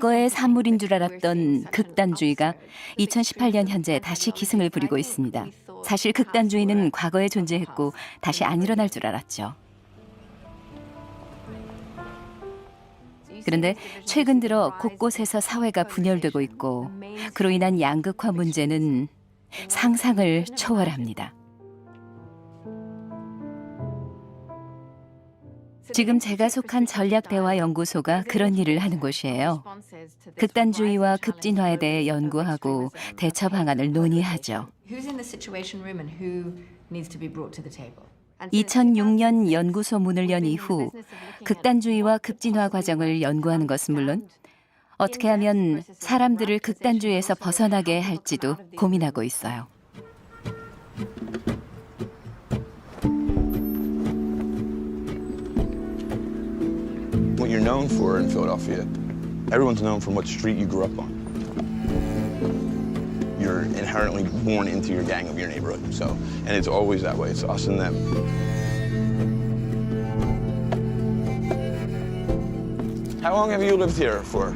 과거의 산물인 줄 알았던 극단주의가 2018년 현재 다시 기승을 부리고 있습니다. 사실 극단주의는 과거에 존재했고 다시 안 일어날 줄 알았죠. 그런데 최근 들어 곳곳에서 사회가 분열되고 있고 그로 인한 양극화 문제는 상상을 초월합니다. 지금 제가 속한 전략대화연구소가 그런 일을 하는 곳이에요. 극단주의와 급진화에 대해 연구하고 대처 방안을 논의하죠. 2006년 연구소 문을 연 이후 극단주의와 급진화 과정을 연구하는 것은 물론 어떻게 하면 사람들을 극단주의에서 벗어나게 할지도 고민하고 있어요. What you're known for in Philadelphia, everyone's known from what street you grew up on. You're inherently born into your gang of your neighborhood, so, and it's always that way. It's us and them. How long have you lived here for?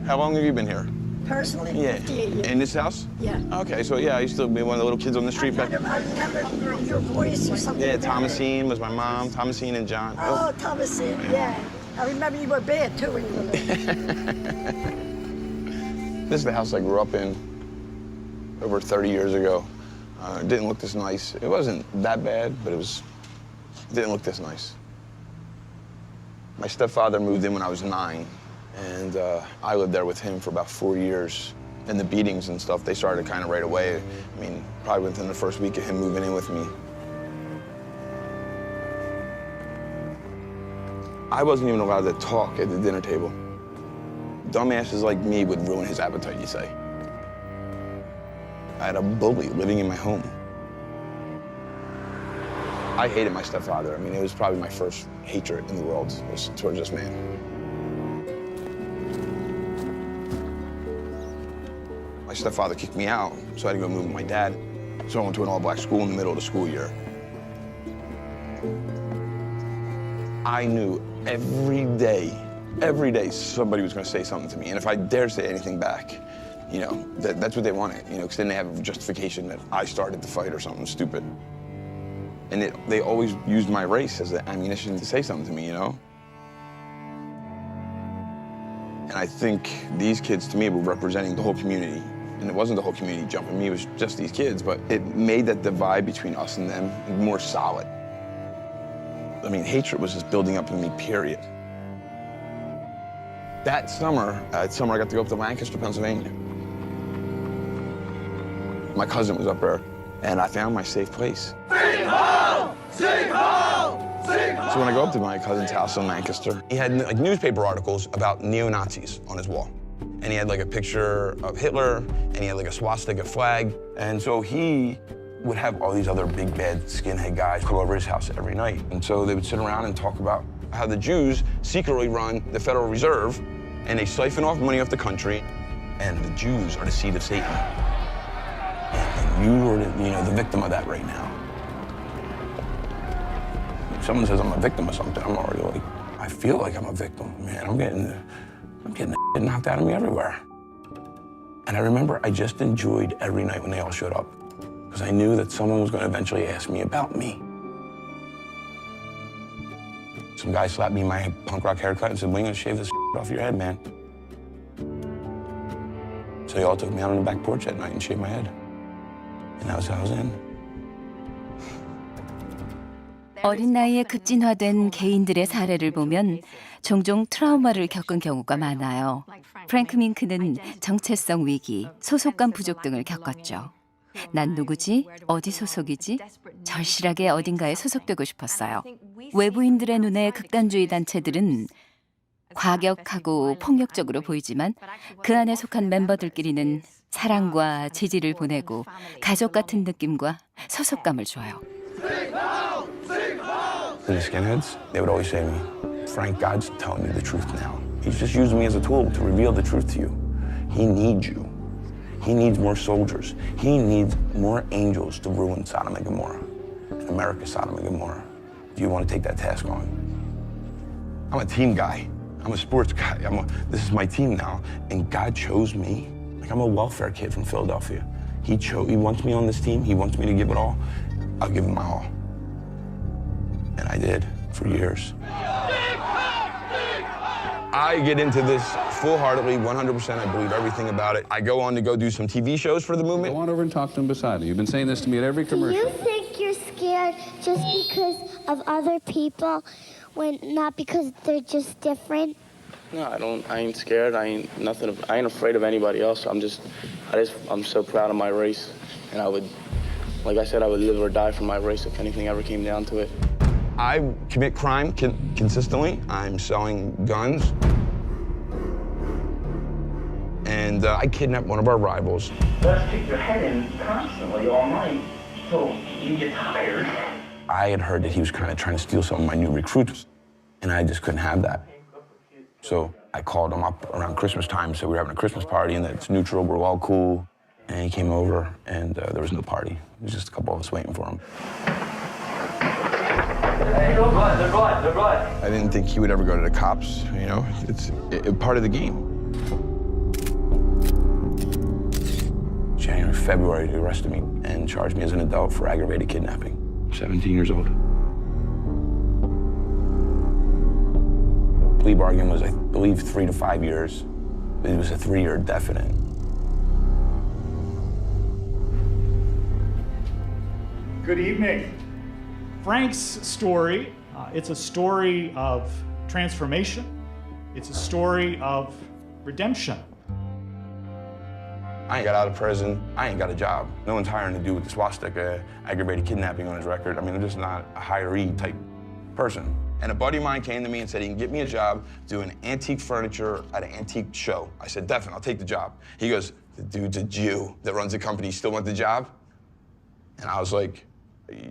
How long have you been here? Personally, Yeah. 58 years. In this house? Yeah. Okay, so yeah, I used to be one of the little kids on the street back. I remember your voice or something. Yeah, like that. Thomasine was my mom. Thomasine and John. Oh, Thomasine, yeah. I remember you were bad too when you were little. This is the house I grew up in over 30 years ago. It didn't look this nice. It wasn't that bad, but it didn't look this nice. My stepfather moved in when I was 9, and I lived there with him for about 4 years. And the beatings and stuff, they started kind of right away. I mean, probably within the first week of him moving in with me. I wasn't even allowed to talk at the dinner table. Dumbasses like me would ruin his appetite, you say. I had a bully living in my home. I hated my stepfather. I mean, it was probably my first hatred in the world was towards this man. My stepfather kicked me out, so I had to go move with my dad. So I went to an all-black school in the middle of the school year. I knew every day somebody was going to say something to me. And if I dared say anything back, you know, that's what they wanted, you know, because then they have a justification that I started the fight or something stupid. And they always used my race as the ammunition to say something to me, you know? And I think these kids, to me, were representing the whole community. And it wasn't the whole community jumping me, it was just these kids, but it made that divide between us and them more solid. I mean, hatred was just building up in me, period. That summer I got to go up to Lancaster, Pennsylvania. My cousin was up there, and I found my safe place. Sing ho! Sing ho! Sing ho! So when I go up to my cousin's house in Lancaster, he had like newspaper articles about neo-Nazis on his wall. And he had like a picture of Hitler, and he had like a swastika flag. And so he would have all these other big bad skinhead guys come over his house every night. And so they would sit around and talk about how the Jews secretly run the Federal Reserve, and they siphon off money off the country, and the Jews are the seed of Satan. And you are the victim of that right now. If someone says I'm a victim of something, I'm already like, I feel like I'm a victim. Man, I'm getting the shit knocked out of me everywhere. And I remember I just enjoyed every night when they all showed up, because I knew that someone was going to eventually ask me about me. Some guy slapped me in my punk rock haircut and said, "When are you going to shave this off your head, man?" So they all took me out on the back porch that night and shaved my head. And that was how I was in. 어린 나이에 급진화된 개인들의 사례를 보면 종종 트라우마를 겪은 경우가 많아요. 프랭크 밍크는 정체성 위기, 소속감 부족 등을 겪었죠. 난 누구지? 어디 소속이지? 절실하게 어딘가에 소속되고 싶었어요. 외부인들의 눈에 극단주의 단체들은 과격하고 폭력적으로 보이지만 그 안에 속한 멤버들끼리는 사랑과 지지를 보내고 가족 같은 느낌과 소속감을 줘요. The skinheads, they would always say to me, "Frank, God's telling you the truth now. He's just using me as a tool to reveal the truth to you. He needs you. He needs more soldiers. He needs more angels to ruin Sodom and Gomorrah. And America's Sodom and Gomorrah. Do you want to take that task on?" I'm a team guy. I'm a sports guy. This is my team now, and God chose me. Like, I'm a welfare kid from Philadelphia. He wants me on this team. He wants me to give it all. I'll give him my all. And I did for years. I get into this full-heartedly, 100%. I believe everything about it. I go on to go do some TV shows for the movement. Go on over and talk to him beside me. You've been saying this to me at every commercial. Do you think you're scared just because of other people, when not because they're just different? No, I ain't scared. I ain't afraid of anybody else. I'm so proud of my race, and like I said, I would live or die for my race if anything ever came down to it. I commit crime consistently. I'm selling guns. And I kidnapped one of our rivals. Let's kick your head in constantly all night till you get tired. I had heard that he was kind of trying to steal some of my new recruits, and I just couldn't have that. So I called him up around Christmas time, said we were having a Christmas party and that it's neutral, we're all cool. And he came over, and there was no party. It was just a couple of us waiting for him. Hey, they're good. I didn't think he would ever go to the cops, you know? It's part of the game. January, February, they arrested me and charged me as an adult for aggravated kidnapping. 17 years old. Plea bargain was, I believe, 3 to 5 years. It was a 3-year definite. Good evening. Frank's story, it's a story of transformation. It's a story of redemption. I ain't got out of prison. I ain't got a job. No one's hiring to do with the swastika, aggravated kidnapping on his record. I mean, I'm just not a hiree type person. And a buddy of mine came to me and said he can get me a job doing antique furniture at an antique show. I said, definitely, I'll take the job. He goes, the dude's a Jew that runs the company. You still want the job? And I was like,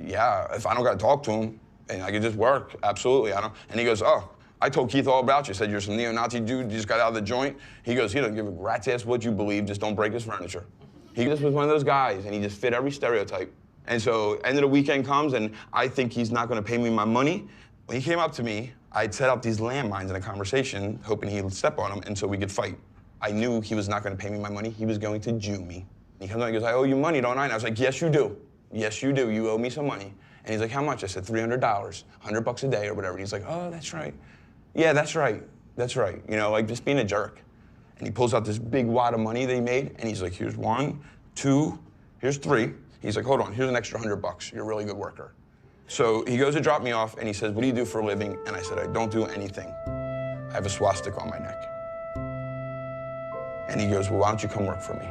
yeah, if I don't got to talk to him and I could just work, absolutely. And he goes, oh, I told Keith all about you. Said you're some neo-Nazi dude, you just got out of the joint. He goes, he doesn't give a rat's ass what you believe, just don't break his furniture. He just was one of those guys, and he just fit every stereotype. And so, end of the weekend comes, and I think he's not gonna pay me my money. When he came up to me, I'd set up these landmines in a conversation, hoping he'd step on them, and so we could fight. I knew he was not gonna pay me my money, he was going to Jew me. He comes on and goes, I owe you money, don't I? And I was like, yes, you do. Yes, you do, you owe me some money. And he's like, how much? I said, $300, $100 a day or whatever. And he's like, oh, that's right. Yeah, that's right, that's right. You know, like just being a jerk. And he pulls out this big wad of money that he made, and he's like, here's 1, 2, here's 3. He's like, hold on, here's an extra $100. You're a really good worker. So he goes to drop me off, and he says, what do you do for a living? And I said, I don't do anything. I have a swastika on my neck. And he goes, well, why don't you come work for me?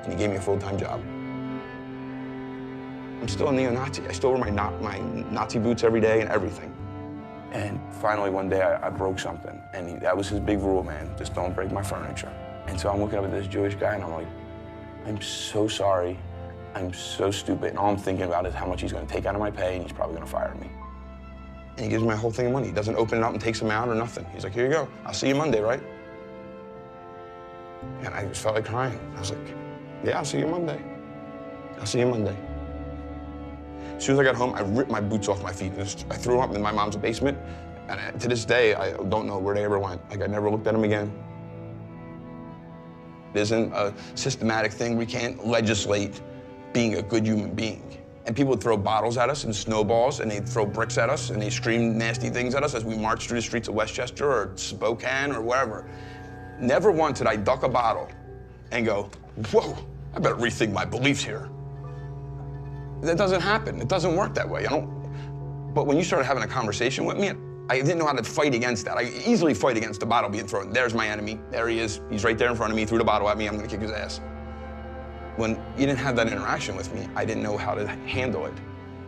And he gave me a full-time job. I'm still a neo-Nazi. I still wear my Nazi boots every day and everything. And finally, one day, I broke something. And that was his big rule, man. Just don't break my furniture. And so I'm looking up at this Jewish guy, and I'm like, I'm so sorry. I'm so stupid. And all I'm thinking about is how much he's going to take out of my pay, and he's probably going to fire me. And he gives me my whole thing of money. He doesn't open it up and takes them out or nothing. He's like, here you go. I'll see you Monday, right? And I just felt like crying. I was like, yeah, I'll see you Monday. I'll see you Monday. As soon as I got home, I ripped my boots off my feet. I threw them up in my mom's basement. And to this day, I don't know where they ever went. Like, I never looked at them again. It isn't a systematic thing. We can't legislate being a good human being. And people would throw bottles at us and snowballs, and they'd throw bricks at us, and they'd scream nasty things at us as we marched through the streets of Westchester or Spokane or wherever. Never once did I duck a bottle and go, whoa, I better rethink my beliefs here. That doesn't happen. It doesn't work that way. But when you started having a conversation with me, I didn't know how to fight against that. I easily fight against the bottle being thrown. There's my enemy. There he is. He's right there in front of me. He threw the bottle at me. I'm going to kick his ass. When you didn't have that interaction with me, I didn't know how to handle it.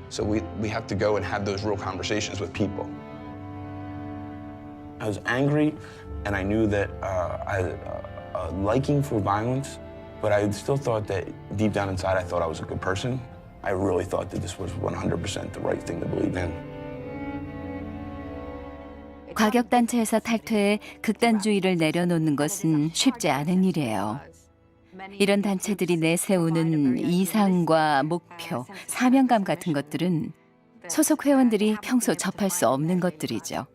So we have to go and have those real conversations with people. I was angry, and I knew that I had a liking for violence, but I still thought that deep down inside, I thought I was a good person. I really thought that this was 100% the right thing to believe in. 과격단체에서 탈퇴해 극단주의를 내려놓는 것은 쉽지 않은 일이에요. 이런 단체들이 내세우는 이상과 목표, 사명감 같은 것들은 소속 회원들이 평소 접할 수 없는 것들이죠.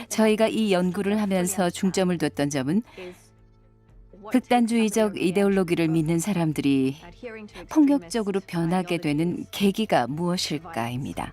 저희가 이 연구를 하면서 중점을 뒀던 점은 극단주의적 이데올로기를 믿는 사람들이 폭력적으로 변하게 되는 계기가 무엇일까입니다.